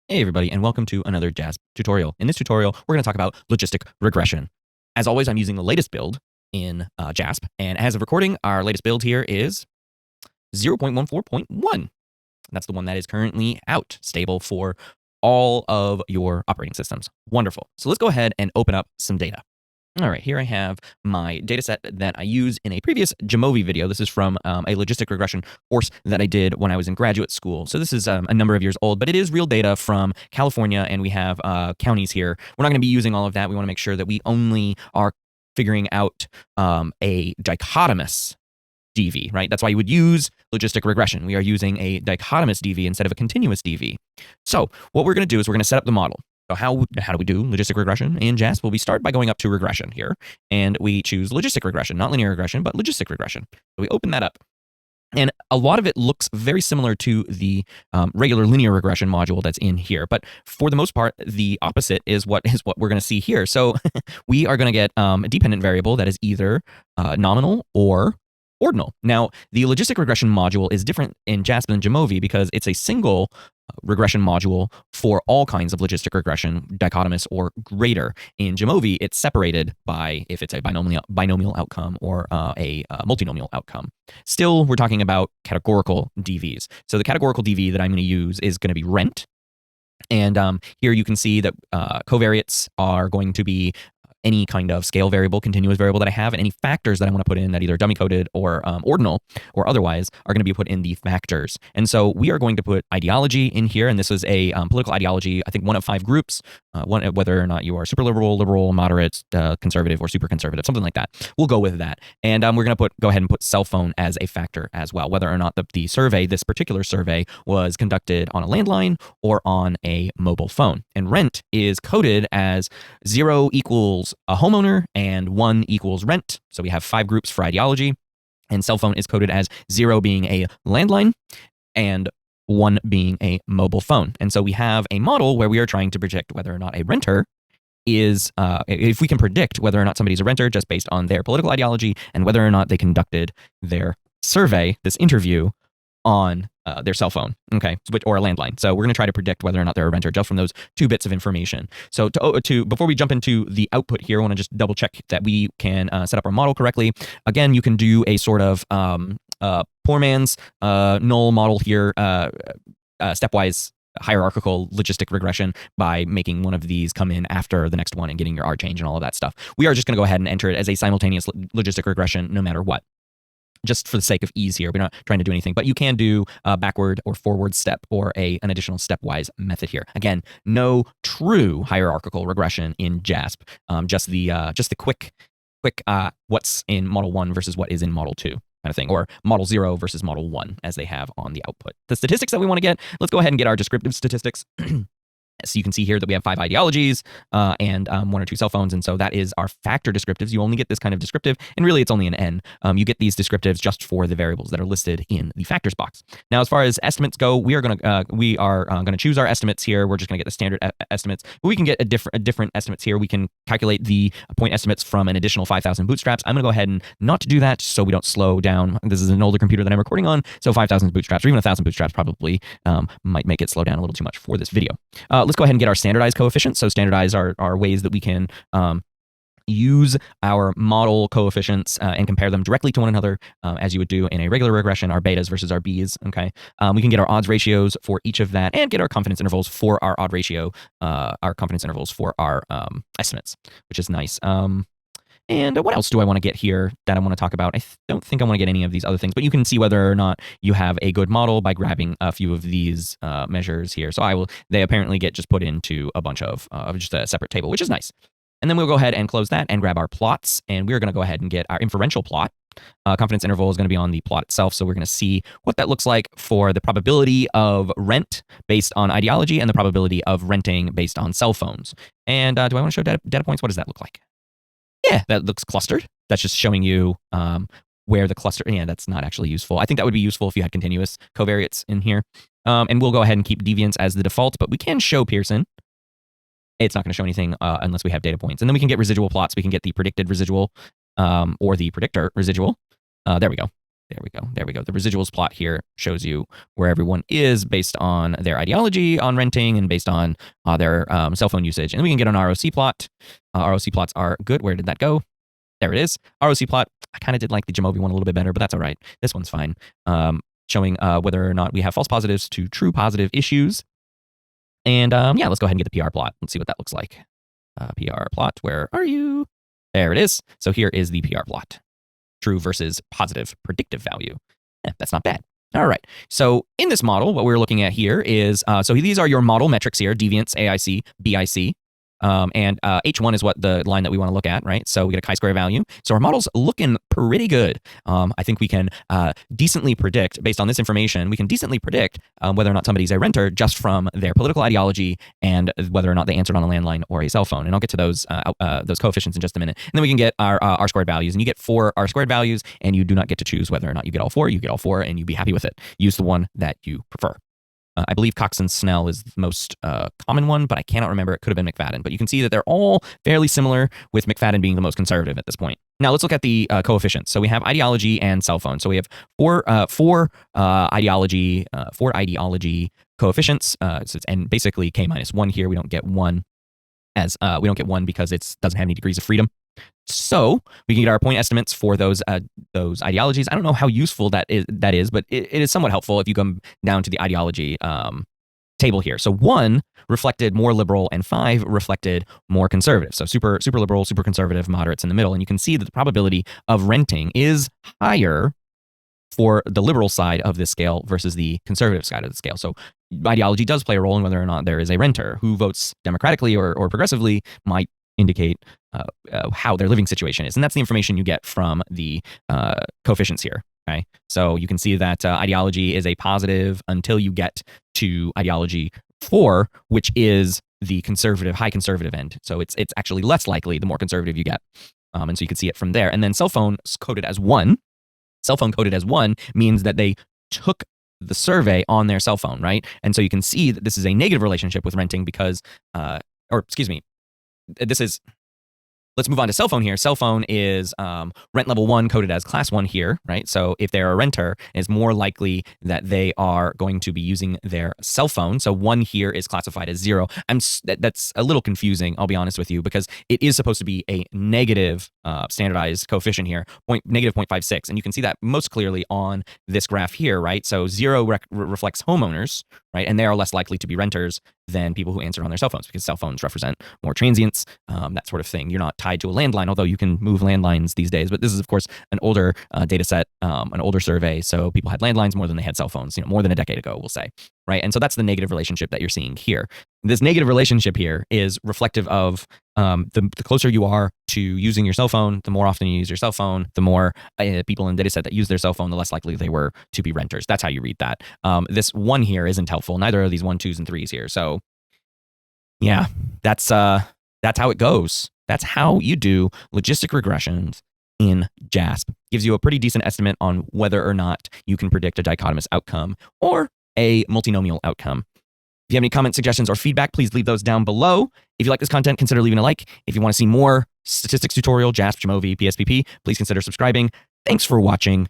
Hey everybody, and welcome to another JASP tutorial. In this tutorial, we're going to talk about logistic regression. As always, I'm using the latest build in JASP, and as of recording, our latest build here is 0.14.1. That's the one that is currently out, stable for all of your operating systems. Wonderful. So let's go ahead and open up some data. All right, here I have my data set that I used in a previous Jamovi video. This is from a logistic regression course that I did when I was in graduate school. So this is a number of years old, but it is real data from California, and we have counties here. We're not going to be using all of that. We want to make sure that we only are figuring out a dichotomous DV, right? That's why you would use logistic regression. We are using a dichotomous DV instead of a continuous DV. So what we're going to do is we're going to set up the model. So how do we do logistic regression in JASP? Well, we start by going up to regression here, and we choose logistic regression, not linear regression, but logistic regression. So we open that up. And a lot of it looks very similar to the regular linear regression module that's in here. But for the most part, the opposite is what we're going to see here. So we are going to get a dependent variable that is either nominal or ordinal. Now, the logistic regression module is different in JASP than Jamovi because it's a single regression module for all kinds of logistic regression, dichotomous or greater. In Jamovi, it's separated by if it's a binomial outcome or a multinomial outcome. Still, we're talking about categorical DVs. So the categorical DV that I'm going to use is going to be rent. And here you can see that covariates are going to be any kind of scale variable, continuous variable that I have, and any factors that I want to put in that either dummy coded or ordinal or otherwise are going to be put in the factors. And so we are going to put ideology in here, and this is a political ideology, I think one of 5 groups, whether or not you are super liberal, liberal, moderate, conservative, or super conservative, something like that. We'll go with that. And we're going to go ahead and put cell phone as a factor as well, whether or not the survey, this particular survey, was conducted on a landline or on a mobile phone. And rent is coded as 0 equals a homeowner and 1 equals rent. So we have 5 groups for ideology, and cell phone is coded as 0 being a landline and 1 being a mobile phone. And so we have a model where we are trying to predict whether or not a renter is, if we can predict whether or not somebody's a renter just based on their political ideology and whether or not they conducted their survey, this interview, on their cell phone, okay, or a landline. So we're going to try to predict whether or not they're a renter just from those 2 bits of information. So before we jump into the output here, I want to just double check that we can set up our model correctly. Again, you can do a sort of poor man's null model here, stepwise hierarchical logistic regression by making one of these come in after the next one and getting your R change and all of that stuff. We are just going to go ahead and enter it as a simultaneous logistic regression no matter what, just for the sake of ease here. We're not trying to do anything, but you can do a backward or forward step or an additional stepwise method here. Again, no true hierarchical regression in JASP, just the quick what's in model 1 versus what is in model 2 kind of thing, or model 0 versus model 1 as they have on the output. The statistics that we want to get, let's go ahead and get our descriptive statistics. So you can see here that we have 5 ideologies and 1 or 2 cell phones. And so that is our factor descriptives. You only get this kind of descriptive, and really it's only an N. You get these descriptives just for the variables that are listed in the factors box. Now, as far as estimates go, we are going to choose our estimates here. We're just going to get the standard estimates. But we can get a different estimates here. We can calculate the point estimates from an additional 5,000 bootstraps. I'm going to go ahead and not do that so we don't slow down. This is an older computer that I'm recording on, so 5,000 bootstraps or even 1,000 bootstraps probably might make it slow down a little too much for this video. Let's go ahead and get our standardized coefficients. So standardized are ways that we can use our model coefficients and compare them directly to one another as you would do in a regular regression, our betas versus our Bs, okay? We can get our odds ratios for each of that and get our confidence intervals for our odd ratio, our confidence intervals for our estimates, which is nice. And what else do I want to get here that I want to talk about? I don't think I want to get any of these other things, but you can see whether or not you have a good model by grabbing a few of these measures here. So they apparently get just put into a bunch of just a separate table, which is nice. And then we'll go ahead and close that and grab our plots. And we're going to go ahead and get our inferential plot. Confidence interval is going to be on the plot itself. So we're going to see what that looks like for the probability of rent based on ideology and the probability of renting based on cell phones. And do I want to show data points? What does that look like? Yeah, that looks clustered. That's just showing you where the cluster, yeah, that's not actually useful. I think that would be useful if you had continuous covariates in here. And we'll go ahead and keep deviance as the default, but we can show Pearson. It's not going to show anything unless we have data points. And then we can get residual plots. We can get the predicted residual or the predictor residual. There we go. There we go. There we go. The residuals plot here shows you where everyone is based on their ideology on renting and based on their cell phone usage. And we can get an ROC plot. ROC plots are good. Where did that go? There it is. ROC plot. I kind of did like the Jamovi one a little bit better, but that's all right. This one's fine. Showing whether or not we have false positives to true positive issues. And yeah, let's go ahead and get the PR plot. Let's see what that looks like. PR plot, where are you? There it is. So here is the PR plot. True versus positive predictive value. That's not bad. All right. So in this model, what we're looking at here is, so these are your model metrics here, deviance, AIC, BIC. And H1 is what the line that we want to look at, right? So we get a chi-square value. So our model's looking pretty good. I think we can decently predict, based on this information, we can decently predict whether or not somebody's a renter just from their political ideology and whether or not they answered on a landline or a cell phone. And I'll get to those coefficients in just a minute. And then we can get our R-squared values. And you get 4 R-squared values, and you do not get to choose whether or not you get all 4. You get all 4, and you be happy with it. Use the one that you prefer. I believe Cox and Snell is the most common one, but I cannot remember. It could have been McFadden. But you can see that they're all fairly similar, with McFadden being the most conservative at this point. Now let's look at the coefficients. So we have ideology and cell phone. So we have four ideology coefficients. And basically K-1 here. We don't get 1 as we don't get 1 because it doesn't have any degrees of freedom. So we can get our point estimates for those ideologies. I don't know how useful that is, but it is somewhat helpful if you come down to the ideology table here. So 1 reflected more liberal and 5 reflected more conservative. So super liberal, super conservative, moderates in the middle. And you can see that the probability of renting is higher for the liberal side of this scale versus the conservative side of the scale. So ideology does play a role in whether or not there is a renter. Who votes democratically or progressively might indicate how their living situation is. And that's the information you get from the coefficients here. Okay, so you can see that ideology is a positive until you get to ideology 4, which is the high conservative end. So it's actually less likely the more conservative you get. And so you can see it from there. And then cell phone coded as 1. Cell phone coded as 1 means that they took the survey on their cell phone, right? And so you can see that this is a negative relationship with renting because, let's move on to cell phone here. Cell phone is rent level 1 coded as class 1 here, right? So if they're a renter, it's more likely that they are going to be using their cell phone. So 1 here is classified as 0. That's a little confusing, I'll be honest with you, because it is supposed to be a negative standardized coefficient here, negative 0.56. And you can see that most clearly on this graph here, right? So 0 reflects homeowners, right? And they are less likely to be renters than people who answer on their cell phones because cell phones represent more transients, that sort of thing. You're not tied to a landline, although you can move landlines these days. But this is, of course, an older data set, an older survey. So people had landlines more than they had cell phones, more than a decade ago, we'll say, right? And so that's the negative relationship that you're seeing here. This negative relationship here is reflective of the closer you are to using your cell phone, the more often you use your cell phone, the more people in the data set that use their cell phone, the less likely they were to be renters. That's how you read that. This 1 here isn't helpful. Neither are these 1, 2s, and 3s here. So yeah, that's how it goes. That's how you do logistic regressions in JASP. Gives you a pretty decent estimate on whether or not you can predict a dichotomous outcome or a multinomial outcome. If you have any comments, suggestions, or feedback, please leave those down below. If you like this content, consider leaving a like. If you want to see more statistics tutorial, JASP, Jamovi, PSPP, please consider subscribing. Thanks for watching.